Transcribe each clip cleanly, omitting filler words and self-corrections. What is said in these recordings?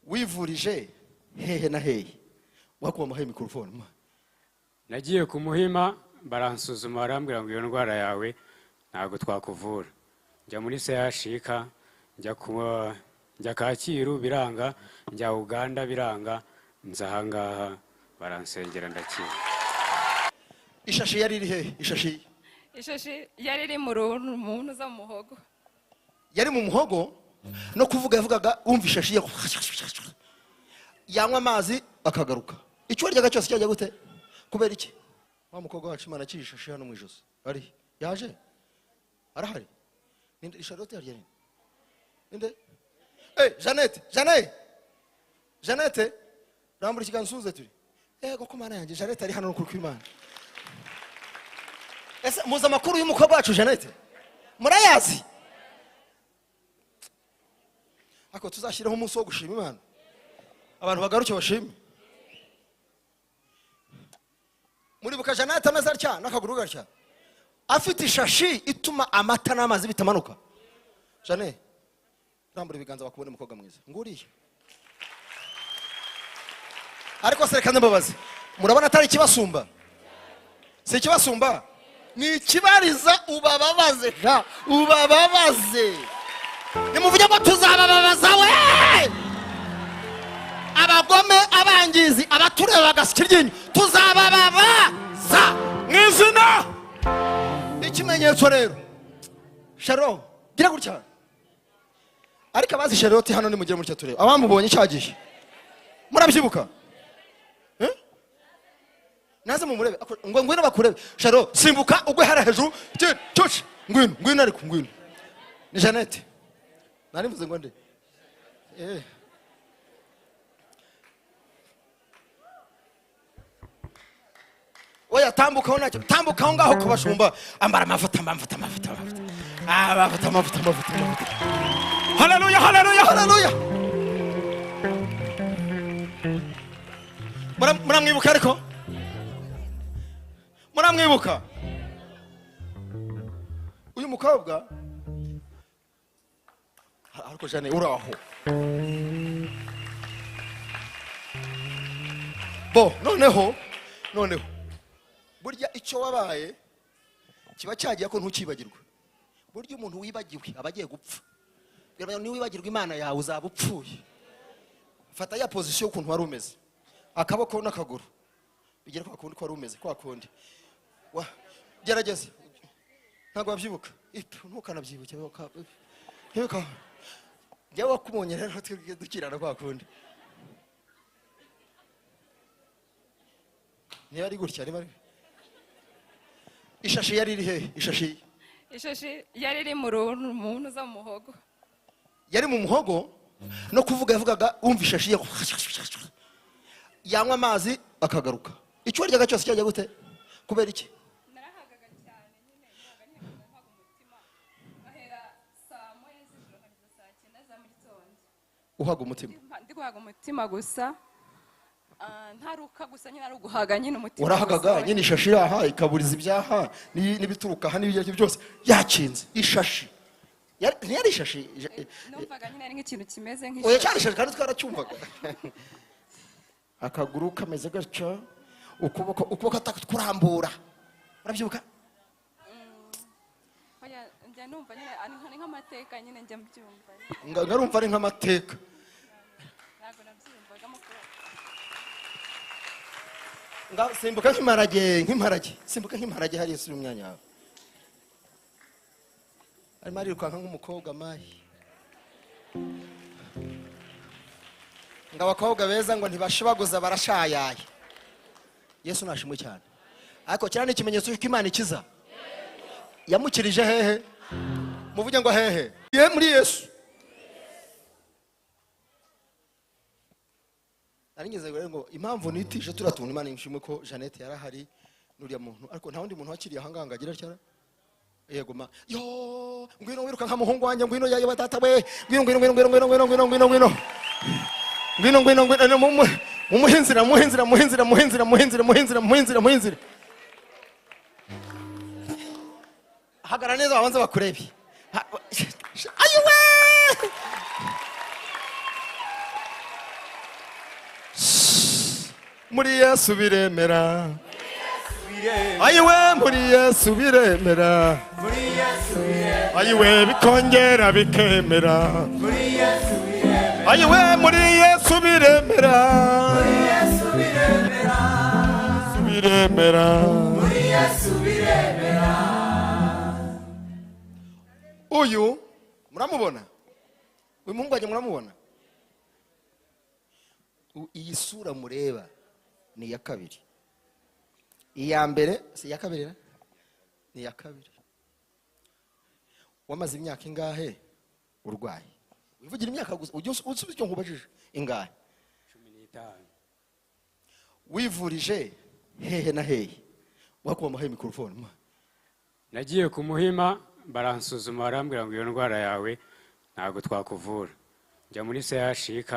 wivurije hehe na hehe wakuba mahe mikrofone? Nagiye ku Muhima baransuzuma barambwira ngo iyo ndwara yawe ntago twakuvura. Njya muri CHK, njya Kacyiru biranga, njya Uganda biranga, nzahangaha baransengera ndakira. Ishashi yari iri hehe? Ishashi yari iri mu muntu za muhogo. Yari mu muhogo no kuvuga yavugaga umva ishashi yanywa amazi akagaruka. Icyo ryaga cyose cyajya gute? Kubera iki? Wa mukobwa wacu Imana cyishashi hano mu ijosi. Ari yaje? Arahari? Ninde Charlotte yari? Ninde? Jeannette rambura ikigansuze turi. Ko Mana yanjye Jeannette ari hano kuri Imana. Ese muza makuru y'umukobwa wacu Jeannette? Murayazi? Ako tuzashiraho umunsi wo gushima Imana. Abantu bagaruke bashime. Muri buka Jeannette ameze atya nakaguru gatya. Afite ishashi ituma amata n'amazi bitamanuka. Jeannette rambura ibiganza bakubone umukobwa mwiza. Nguriye. Ariko serekane mbabazi. Murabona atari ikibasumba? Si ikibasumba? Ni ikibariza ubababaze. Ubababaze. Nimuvuge ngo tuzabababaza we! Abagome abangizi abatureba bagasikiryenyu tuzabababaza mwizina. Ikimenyetso rero Sharo gira gutya. Ariko abazi Charlotte hano ni mugire muri cyo tureba. Abamubonye cyagiye. Murabyibuka? Naze mumurebe ngo ngwino bakurebe. Sharo simbuka ugwe hara hejuru. Cyoce ngwino ariko ngwino. Ni Jeannette. Nari mvuze ngo nde? Oya tambuka ho nacyo. Tambuka ho ngaho kubashumba. Ambara amavuta. Amavuta. Haleluya. Muramwibuka ariko? Muramwibuka? Uyu mukobwa ariko Jane uraho. Noneho burya icyo wabaye kiba cyagiye ko ntukibagirwe. Burya umuntu wibagiwe abagiye gupfa. Ni wibagirwa Imana yawe uzaba upfuye. Fata ya position ukuntu wari umeze. Akaboko n'akaguru. Bigera kwa kundi ko wari umeze kwa kundi. Gerageza. Ntago wabyibuka. Ntukanabyibuke. Ntuka. Jya wakubonye rero dukirana kwa kundi. Ni ari gutya ari bari. Ishashi yari iri hehe? Ishashi yari iri mu muntu za muhogo. Yari mu muhogo no kuvuga yavugaga umva ishashi yanywa amazi akagaruka. Icyo ryaga cyose cyajya gute? Kubera iki? Narahagaga cyane nyine ntaga umutima. Ahera saa 9 z'ijoro kugeza saa 9 za mu gitondo. Uhaga umutima. Ndi guhaga umutima gusa. Ntaruka gusa nyine ari uguhaga nyine umutima. Urahagaga nyine ishashi yaha ikaburiza ibyaha n'ibituruka ha n'ibyo byose yakinze ishashi. Yari ishashi. Numvaga nyine ari nk'ikintu kimeze nk'ishashi. Oya cyari ishashi kandi twaracyumvaga. Akaguru kameze gatyo ukuboko atakurambura. Urabyibuka? Oya njya numva nyine ari nk'amateka nyine njya mbyumva. Ngarumva ari nk'amateka. Ntago nabyumvaga mukuru. Simbuka nk'imparage. Simbuka nk'imparage hari Yesu umwanya wawe. Ari mari rukanka nk'umukobwa mayi. Ngabakobwa beza ngo ntibashibaguza barashayaye. Yesu nashimwe cyane. Ariko cyane ikimenyetso cy'uko Imana ikiza. Yamukirije hehe? Muvuge ngo hehe? Muri Yesu. Naringeze ngo impamvu nitije turatuntu Imana imshimwe ko Jeannette yarahari nuriya muntu. Ariko nta wundi muntu wakiriye ahanganga agira cyara. Yego ma. Yo, ngwino wiruka nka muhungu wanjye ngwino yaye batata we. Ngwino. Mumuhinzira. Hagara neza abanza bakurebe. Ayiwe! muri Yesu biremera, ayiwe muri Yesu biremera, ayiwe bikongera bikemera, ayiwe muri Yesu biremera, biremera. Uyu muramubona, uyu muhungu wanjye muramubona, iyi sura mureba ni iya kabiri, iya mbere si iya kabiri, ni iya kabiri. Wamaze imyaka ingahe urwaye? Wivugira imyaka gusa, ujye usubiza icyo nkubajije, ingahe? 15. Wivurije hehe na hehe? Wakuba muhaye mikrofone. Nagiye ku Muhima baransuzuma barambwira ngo iyo ndwara yawe ntabwo twakuvura. Njya muri CHK,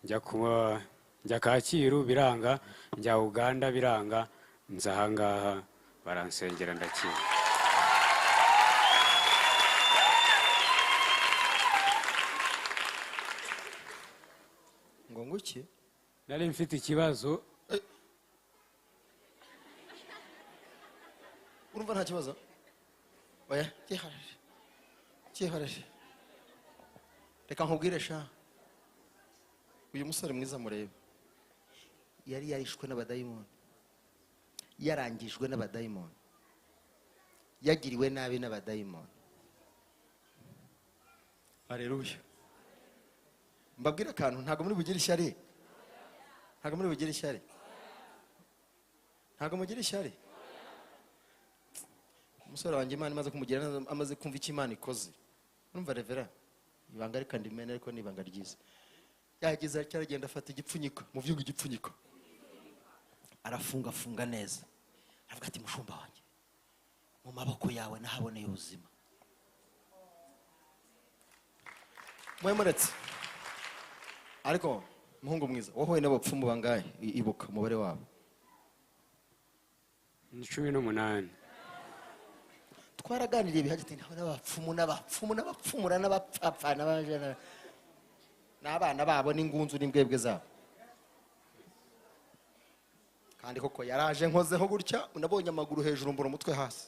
njya Kacyiru biranga, njya Uganda biranga, nza ahangaha baransengera ndakira. Ngo nguki? Nari mfite ikibazo. Urumva nta kibazo? Oya, cyiharaje. Reka nkubwire sha. Uyu musore mwiza mureba. Yari yarishwe n'abadayimoni. Yarangijwe n'abadayimoni. Yagiriwe nabi n'abadayimoni. Haleluya. Mbabwira akantu, ntago muri bugire ishyari. Ntago muri bugire ishyari. Ntago mugira ishyari. Umusore wanjye Imana imaze kumugira amaze kumva icyo Imana ikoze. Urumva revera? Ibanga reka ndimene ariko nibanga ryiza. Yageze cyaragenda afata igipfunyiko, mu vyugo igipfunyiko. Arafunga neza. Aravuga ati mushumba wanjye, mu maboko yawe nahaboneye ubuzima. Mwemuretse. Ariko muhungu mwiza, wowe n'abapfumu bangahe ibuka umubare wabo? 18. Twaraganiriye bihagite n'abapfumu n'abapfapfa n'abajana n'abana babo n'ingunzu n'imbwebwe zabo. Kandi koko yaraje nkozeho gutya, unabonye amaguru hejuru mbura umutwe hasi.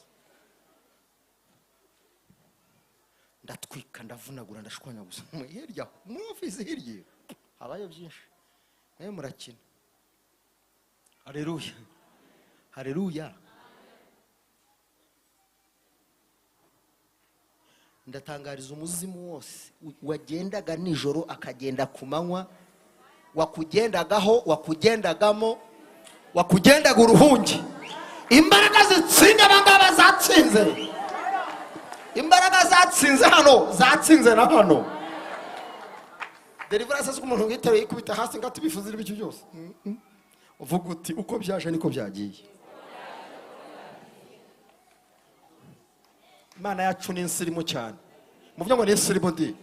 Ndatwika ndavunagura ndashwanya gusa. Hirya mu office hirya habaye byinshi. Naye murakina. Haleluya. Haleluya. Ndatangariza umuzimu wose wagendaga nijoro akagenda ku manywa, wakugendagaho, wakugendagamo, wakugendaga uruhungi. Imbaraga zitsinda abangaba zatsinze. Imbaraga zatsinze hano, zatsinze na hano. Deliverance ku muntu witeruye ikubita hasi ngati bifuzira ibicyo byose. Uvuga uti uko byaje niko byagiye. Imana yacu ni insirimu cyane. Muvuga ngo ni insirimu ndi.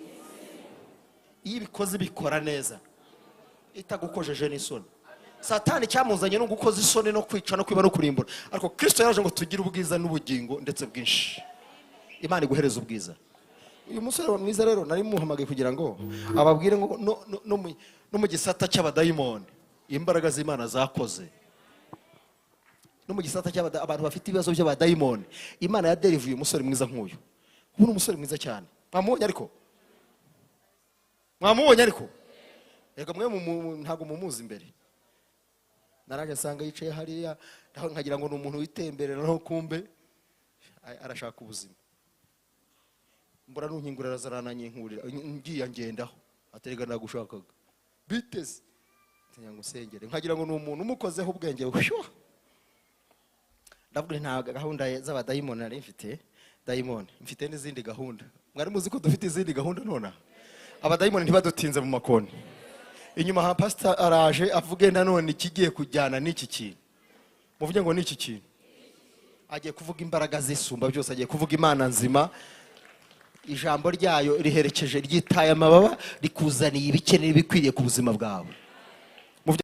Iyo ibikoze bikora neza, itagukojeje n'isoni. Satani cyamuzanye no gukoza isoni no kwica no kwiba no kurimbura. Ariko Kristo yaje ngo tugire ubwiza n'ubugingo ndetse bwinshi. Imana iguhereza ubwiza. Uyu musore mwiza rero nari muhamagaye kugira ngo ababwire ngo no mu gisata cy'abadayimoni imbaraga z'Imana zakoze. No mu gisata cy'abantu bafite ibibazo by'abadayimoni Imana ya deliver uyu musore mwiza nk'uyu. Ubu umusore mwiza cyane. Mwamubonye ariko? Mwamubonye ariko? Yego mwe ntago mumuzi imbere. Naraje sanga yicaye hariya nkagira ngo ni umuntu witemberera no kumbe arashaka ubuzima. Mbura nunkingurira zarananye nkurira ngiye ngendaho aterega nagushakaga. Biteze. Ntanya ngo sengere nkagira ngo ni umuntu umukozeho ubwenge busho. Ndavuga nta gahunda z'abadayimoni nari mfite, dayimoni mfite n'izindi gahunda. Mwari muzi ko dufite izindi gahunda nona. Abadayimoni ntibadutinze mu makoni. Inyuma ha pastor araje avuge nanone kigiye kujyana n'iki kintu. Muvuge ngo n'iki kintu. Agiye kuvuga imbaraga zisumba byose, agiye kuvuga Imana nzima. Ijambo ryayo riherekeje ryitaye amababa rikuzaniye ibikeneye bikwiriye ku buzima bwawe.